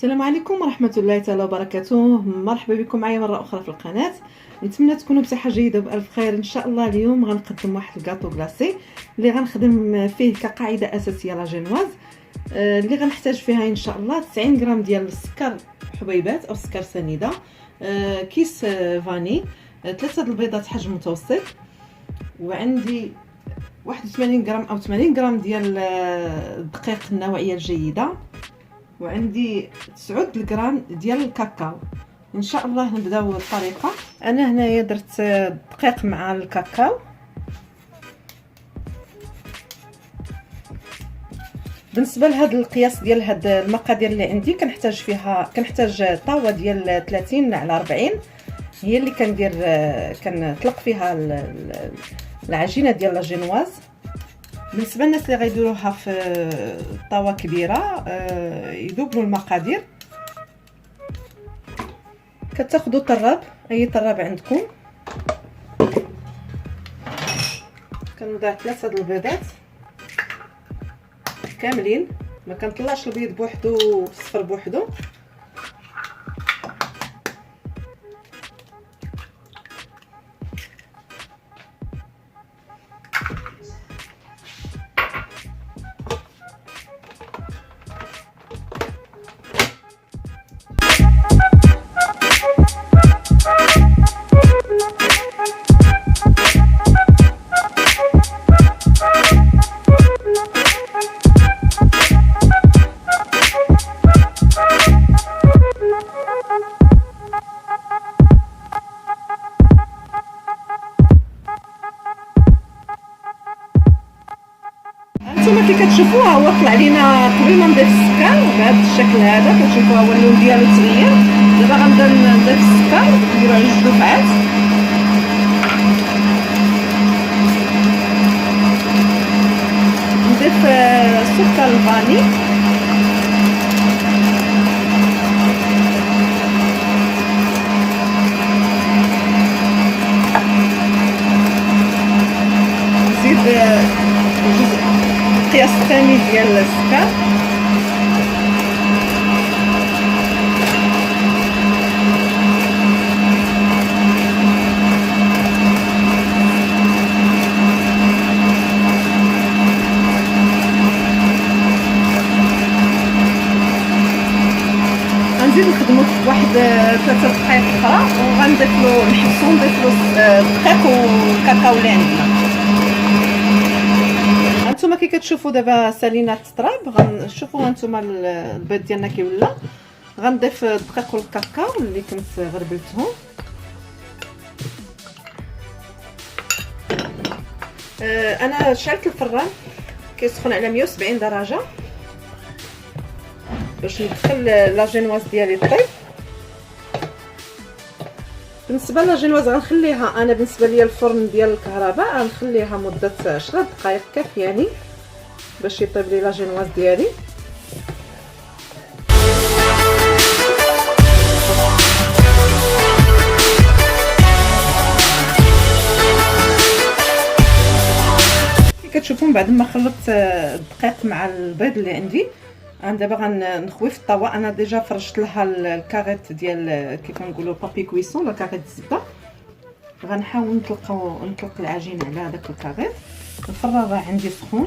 السلام عليكم ورحمه الله تعالى وبركاته. مرحبا بكم معايا مره اخرى في القناه. نتمنى تكونوا بصحه جيده وبالف خير ان شاء الله. اليوم غنقدم واحد الكاطو كلاصي اللي غنخدم فيه كقاعده اساسيه لا جينواز، اللي غنحتاج فيها ان شاء الله 90 غرام ديال السكر حبيبات او سكر سنيده، كيس فاني، 3 البيضات حجم متوسط، وعندي 81 غرام او 80 غرام ديال الدقيق النوعيه الجيده، وعندي 9 غرام ديال الكاكاو. ان شاء الله نبداو الطريقه. انا هنايا درت الدقيق مع الكاكاو. بالنسبه لهذا القياس ديال هاد المقادير اللي عندي كنحتاج طاوه ديال 30 على 40 هي اللي كنطلق فيها العجينه ديال لا جينواز. بالنسبه للناس اللي غيديروها في طاوه كبيره يذوبوا المقادير. كتاخذوا طراب، اي طراب عندكم، كنوضع 3 البيضات كاملين، ما كنطلعش البيض بوحدو والصفر بوحدو. نتوما كي كتشوفوها هو طلع لينا قبل ما نضيف السكر بهذا الشكل هذا. كتشوفوها هو اللون ديالو تغير. دابا غنبدا نضيف السكر، نديرو على 2 دفعات. نضيف السكر الفاني، نزيد القياس الثاني ديال السكر، غنزيد نخدمو واحد 3 دقائق اخرى، وغنضيفلو نحبسو نضيفلو الدقيق والكاكاو اللي عندنا. هانتوما كي كتشوفوا دابا سالينا التطراب، غنشوفوا هانتوما البيض ديالنا كي ولا. غنضيف الدقيق والكاكاو اللي كنت غربلتهم. انا شعلت الفران كيسخن على 170 درجه باش ندخل لا جينواز ديالي طيب. بالنسبه لا جينواز غنخليها، انا بالنسبه ليا الفرن ديال الكهرباء غنخليها مده 10 دقائق كافياني باش يطيب لي لا جينواز ديالي. كتشوفوا من بعد ما خلطت الدقيق مع البيض اللي عندي، انا دابا غنخوي في الطاوه. انا ديجا فرشت لها الكاريت ديال كيف نقولوا بابي كويسون ولا كاريت الزبده. غنحاول نطلق العجين على هذاك الكاريت. الفران راه عندي سخون.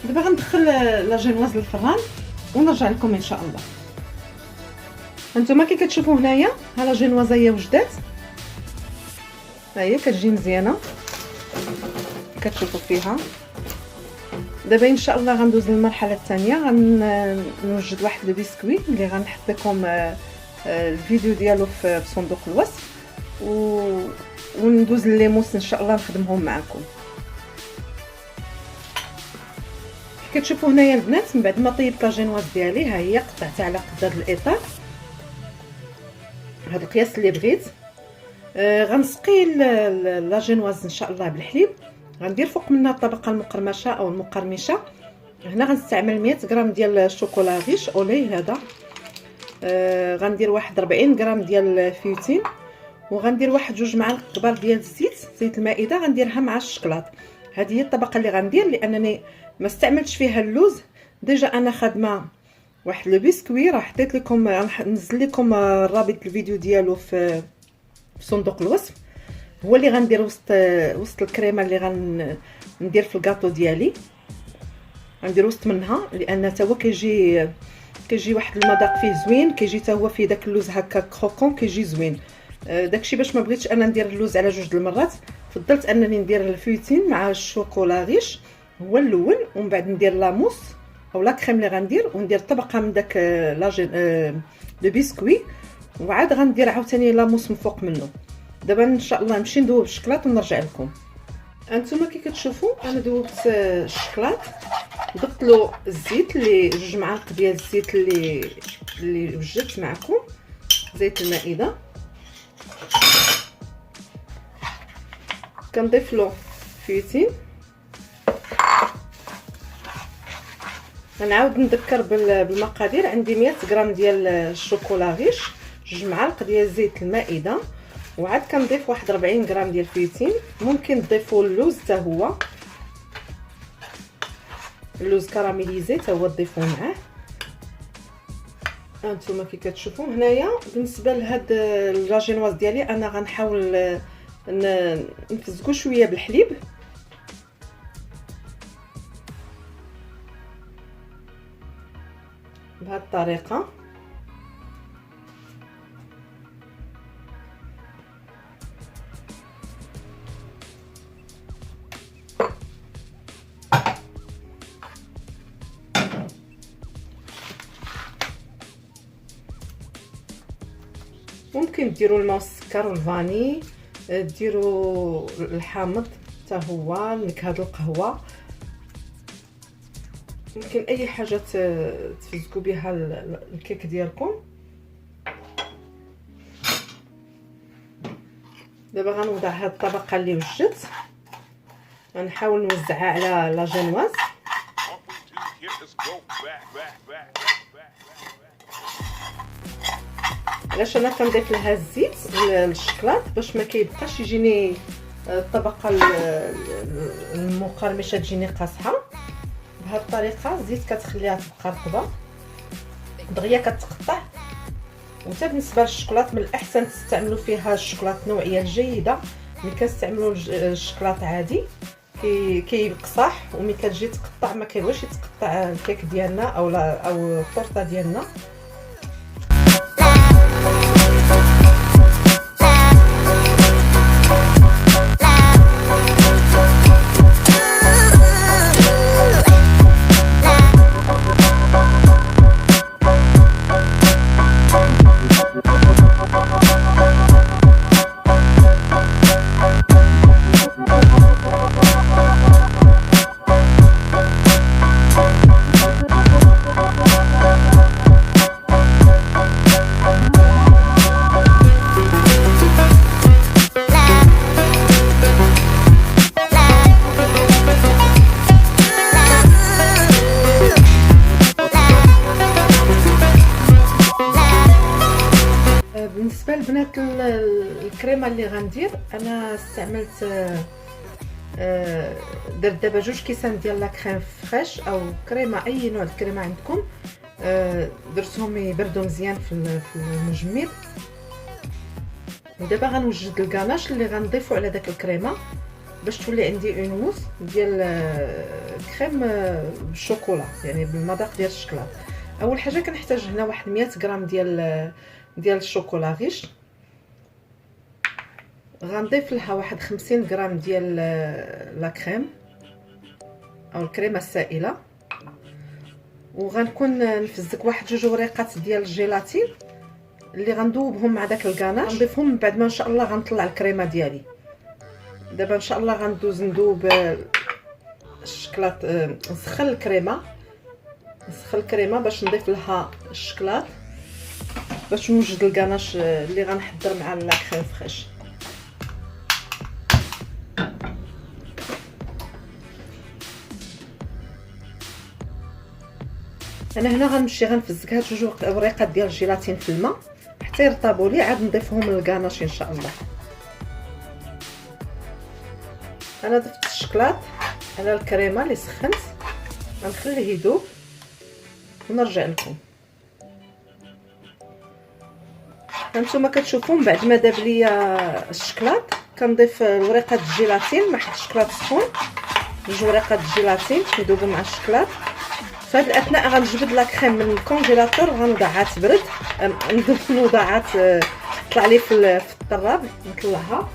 دابا غندخل لا جينواز للفران ونرجع لكم ان شاء الله. هانتوما كي كتشوفوا هنايا ها لا جينواز هي وجدات، ها هي كتجي مزيانه كتشوفوا فيها. دابا ان شاء الله غندوز للمرحله الثانيه. غنوجد واحد البسكويت اللي غنحط لكم الفيديو ديالو في صندوق الوصف، وندوز الليموس ان شاء الله نخدمهم معكم. كتشوفوا هنايا البنات من بعد ما طيبت لا جينواز ديالي، ها هي قطعتها على قد هذا الاطار، هذا القياس اللي بغيت. غنسقي لا جينواز ان شاء الله بالحليب. غندير فوق منها الطبقه المقرمشه او المقرمشه. هنا غنستعمل 100 غرام ديال الشوكولا غيش اولي هذا. غندير واحد 40 غرام ديال فيوتين، وغندير واحد 2 معالق كبار ديال زيت المائده غنديرها مع الشكلاط. هذه هي الطبقه اللي غندير، لانني ما استعملتش فيها اللوز. ديجا انا خادمه واحد لو بسكوي، راه حطيت لكم، نزل لكم رابط الفيديو ديالو في صندوق الوصف. هو اللي غندير وسط الكريمه اللي غندير في الكاطو ديالي. غندير وسط منها، لان حتى هو كيجي واحد المذاق فيه زوين، كيجي حتى هو فيه داك اللوز هكا كروكون، كيجي زوين. داكشي باش ما بغيتش انا ندير اللوز على 2 المرات، فضلت انني ندير الفيوتين مع الشوكولا غيش هو الاول، ومن بعد ندير لاموس او لا كريم اللي غندير، وندير طبقه من داك لو بسكوي، وعاد غندير عاوتاني لاموس من فوق منه. دابا ان شاء الله نمشي ندوب الشكلاط ونرجع لكم. انتما كي كتشوفوا انا دوبت الشكلاط، ضفت له الزيت اللي 2 معالق ديال الزيت اللي وجدت معكم، زيت المائده. كنضيف له فيوتين. غنعاود نذكر بالمقادير. عندي 100 غرام ديال الشوكولا غيش، 2 معالق ديال زيت المائده، وعاد كنضيف واحد 40 غرام ديال الفيوتين. ممكن تضيفوا اللوز حتى هو، اللوز كراميليزي حتى هو تضيفوه معاه. هانتوما كي كتشوفوا هنايا بالنسبه لهاد لا جينواز ديالي انا غنحاول نفزكو شويه بالحليب بهاد الطريقه. ممكن ديروا الماء والسكر والفاني، ديروا الحامض حتى هو، نكهه القهوه، ممكن اي حاجه تفزكوا بها الكيك ديالكم. دابا غنوضع هاد الطبقه اللي وجدت، غنحاول نوزعها على لا جينواز. علاش انا كنضيف لها الزيت للشكلاط باش ما كيبقاش يجيني الطبقه المقرمشه تجيني قاصحه. بهذه الطريقه الزيت كتخليها تبقى رطبه دغيا كتقطع. وحتى بالنسبه للشكلاط من الاحسن تستعملوا فيها الشكلاط نوعيه جيده. ملي كنستعملوا الشكلاط عادي كيبقى صح، وملي كتجي تقطع ما كيبغيش يتقطع الكيك ديالنا او الطورطه ديالنا. بالنسبه للبنات الكريمه اللي غندير انا استعملت درت دابا 2 كيسان ديال لا كريم فريش او كريمه، اي نوع الكريمه عندكم. درتهم يبردوا مزيان في المجمد. ودابا غنوجد الكاناش اللي غنضيفو على داك الكريمه باش تولي عندي اون موس ديال كريم بالشوكولا، يعني بالمذاق ديال الشكلاط. اول حاجه كنحتاج هنا واحد 100 غرام ديال الشوكولا غيش. غنضيف لها واحد 50 غرام ديال لا كريم او الكريمه السائله، وغنكون نفزك واحد 2 وريقات ديال الجيلاتين اللي غندوبهم مع داك الكاناش. غنضيفهم من بعد ما ان شاء الله غنطلع الكريمه ديالي. دابا ان شاء الله غندوز ندوب الشكلاط، نسخن الكريمه باش نضيف لها الشكلاط باش نوجد الكاناش اللي غنحضر مع لا كريم فريش. انا هنا غنمشي غنفزك هاد جوج وريقات ديال الجيلاتين في الماء حتى يرطبوا لي، عاد نضيفهم للكاناش ان شاء الله. انا ضفت الشكلاط على الكريمه اللي سخنت، غنخليه يذوب ونرجع لكم. هانتوما كتشوفوا من بعد ما داب ليا الشكلاط كنضيف ورقه الجيلاتين مع الشكلاط سخون، جوج ورقات الجيلاتين يذوبوا مع الشكلاط. في هذه الاثناء غنجبد لا كريم من الكونجيلاتور وغنوضعها تبرد، نوضعها تطلع لي في الطراب، نطلعها.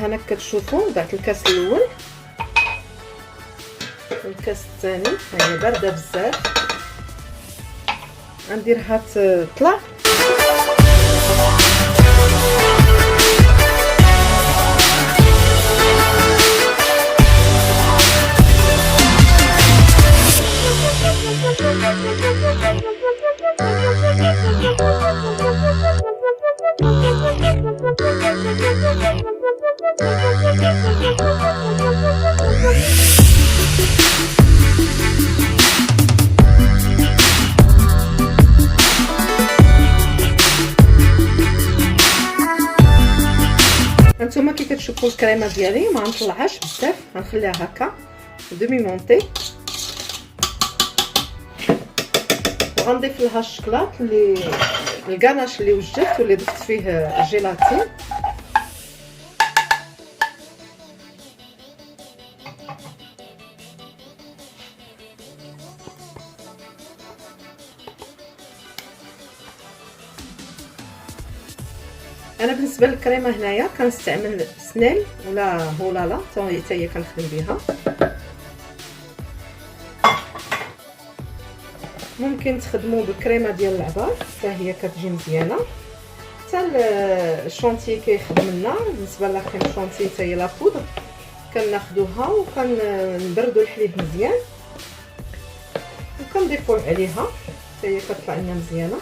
هنا كتشوفوا بعد الكاس الاول والكاس الثاني هي بارده بزاف، غنديرها تطلع. هانتوما كي كتشوفوا الكريمه ديالي ما غنطلعهاش بزاف، غنخليها هكا دومي مونتي، وغنضيف لها الشكلاط اللي الكاناش اللي وجدت واللي ضفت فيه الجيلاتين. انا بالنسبه للكريمه هنايا كنستعمل سنيل ولا هولالا حتى هي كنخدم بها. ممكن تخدموا بالكريمه ديال العبار حتى هي كتجي مزيانه، حتى الشونتي كيخدم لنا. بالنسبه لكريم شونتي حتى هي لا بودر كناخذوها وكنبردوا الحليب مزيان وكنضيفوا عليها حتى هي كتطلع لنا مزيانه.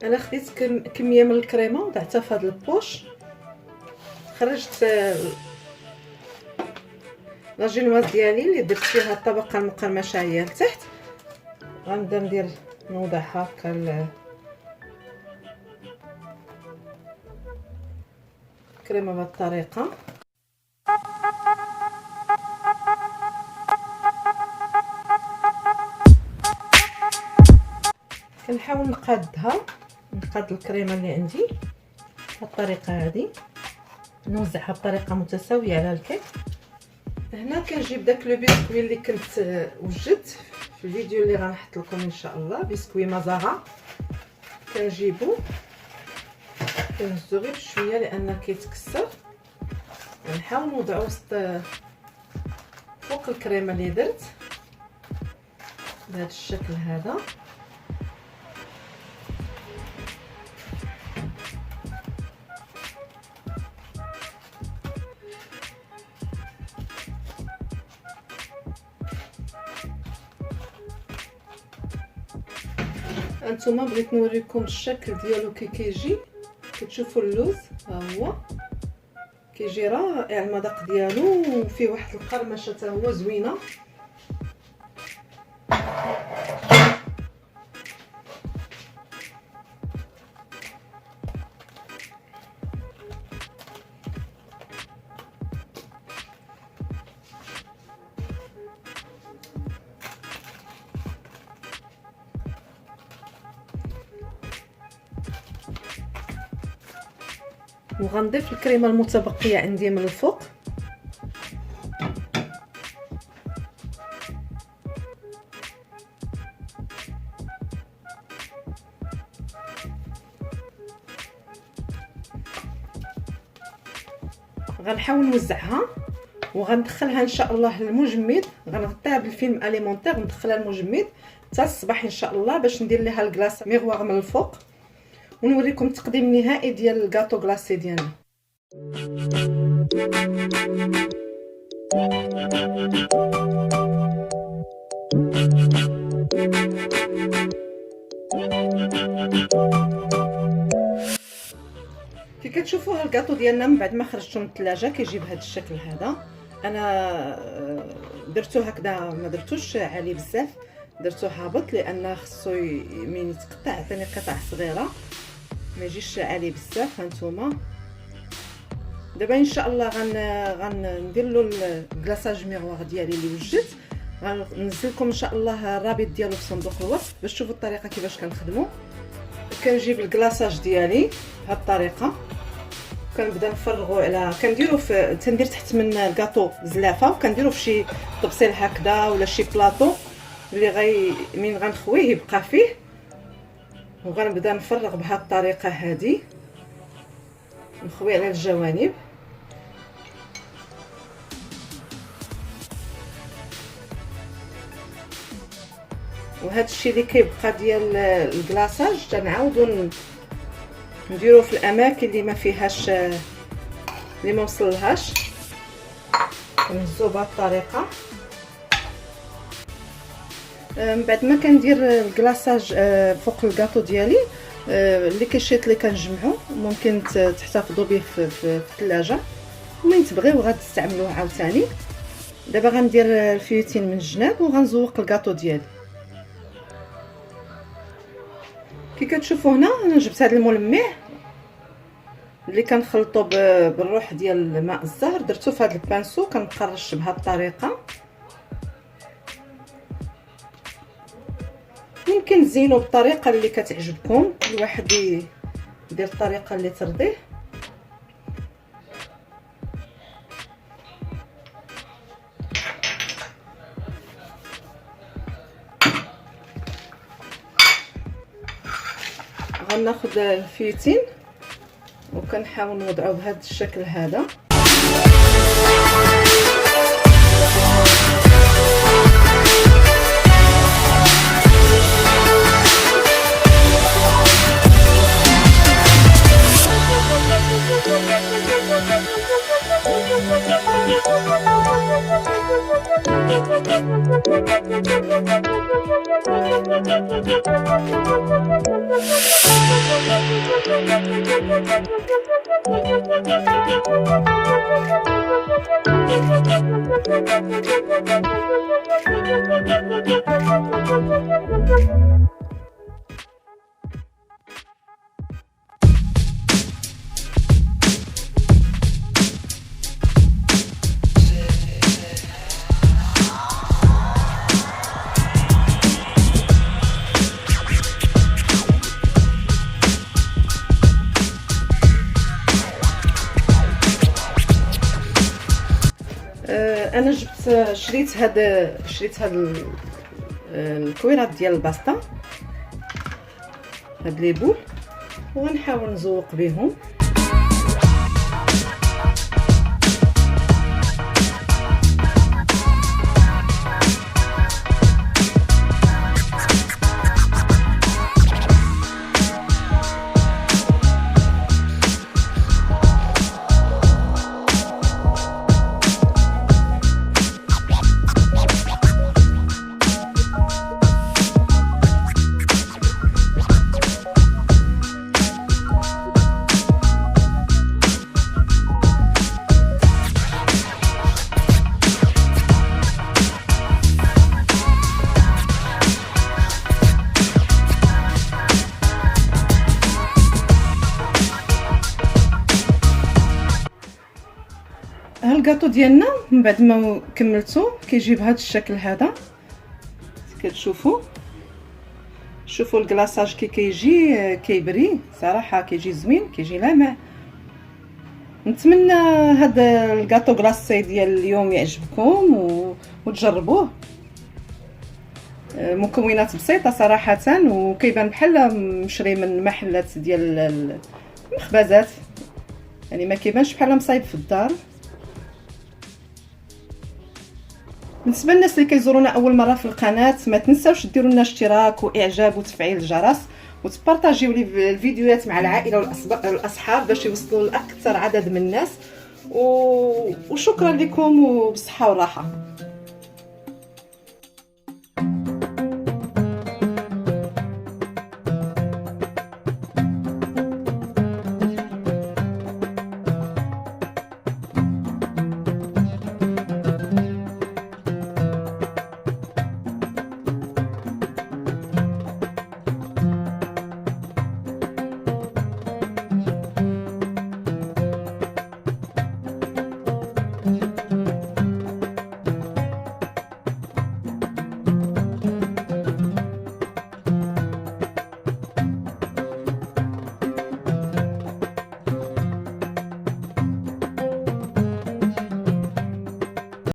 انا خديت كميه من الكريمه وضعتها في هذا البوش، خرجت لاجينواز ديالي اللي درت فيها الطبقه المقرمشه هي لتحت، غنبدا ندير نوضعها هكا الكريمه بهذه الطريقه. كنحاول نقاد الكريمه اللي عندي بهالطريقه هذه، نوزعها بطريقه متساويه على الكيك. هنا كنجيب داك لو بسكوي اللي كنت وجدت في الفيديو اللي غنحط لكم ان شاء الله، بسكوي مازاغا. كنجيبو كنهزو غير بشويه لان كيتكسر، نحاول نوضعو فوق الكريمه اللي درت بهذا الشكل هذا. انتما بغيت نوريكم الشكل ديالو كي كيجي. كتشوفوا اللوز ها هو كيجي رائع المذاق ديالو وفيه واحد القرمشه حتى هو زوينه. وغنضيف الكريمه المتبقيه عندي من الفوق. غنحاول نوزعها وغندخلها ان شاء الله للمجمد. غنغطيها بالفيلم اليمونتير وندخلها للمجمد حتى الصباح ان شاء الله باش ندير ليها الكلاص ميغوار من الفوق ونوريكم التقديم النهائي ديال الكاطو كلاصي ديالنا. كي كتشوفوا الكاطو ديالنا من بعد ما خرجته من الثلاجه كيجي بهذا الشكل هذا. انا درتو هكذا، ما درتوش عالي بزاف، درتو هابط لان خصو من يتقطع عطيني قطع صغيره ما يجيش عالي بزاف. هانتوما دابا ان شاء الله غندير له الكلاصاج ميغوار ديالي اللي وجدت. غننزل لكم ان شاء الله الرابط ديالو في صندوق الوصف باش تشوفوا الطريقه كيفاش كنخدموا. كنجيب الكلاصاج ديالي بهذه الطريقه، كنبدا نفرغو على كنديرو في تندير تحت من الكاطو زلافه، وكنديرو في شي طبسيل هكذا ولا شي بلاطو اللي من غنخويه يبقى فيه، وغنبدا نفرغ بهذه الطريقه هذه، نخوي على الجوانب. وهذا الشيء اللي كيبقى ديال الكلاصاج تنعاودو نديروه في الاماكن اللي ما فيهاش، اللي ما وصلهاش، نهزو بهذه الطريقه. من بعد ما كندير الكلاصاج فوق الكاطو ديالي اللي كيشيط اللي كنجمعو، ممكن تحتفظوا به في الثلاجه ومن تبغيو غتستعملوه عاوتاني. دابا غندير الفيوتين من الجناب وغنزوق الكاطو ديالي. كي كتشوفوا هنا انا جبت هذا الملمع اللي كنخلطو بالروح ديال الماء الزهر، درتو في هذا البانسو، كنقرش بهذه الطريقه. ممكن تزينوا بالطريقه اللي كتعجبكم، كل واحد يدير الطريقه اللي ترضيه. غناخذ الفيوتين وكنحاول نوضعه بهذا الشكل هذا. انا شريت هاد الكويرات ديال الباستا، هاد لي بول، وغنحاول نزوق بهم. الكاطو ديالنا من بعد ما كملتو كيجي بهذا الشكل هذا. كتشوفوا شوفوا الكلاصاج كي كيجي كيبري صراحه، كيجي زوين، كيجي لامع. نتمنى هذا الكاطو كلاصي ديال اليوم يعجبكم وتجربوه. مكونات بسيطه صراحه، وكيبان بحال مشري من محلات ديال المخبزات، يعني ما كيبانش بحال مصايب في الدار. بالنسبه للناس اللي كيزورونا اول مره في القناه، ما تنساوش ديروا لنا اشتراك واعجاب وتفعيل الجرس، وتبارطاجيو لي الفيديوهات مع العائله والاصحاب باش يوصلوا لاكثر عدد من الناس. وشكرا لكم وبالصحه والراحه.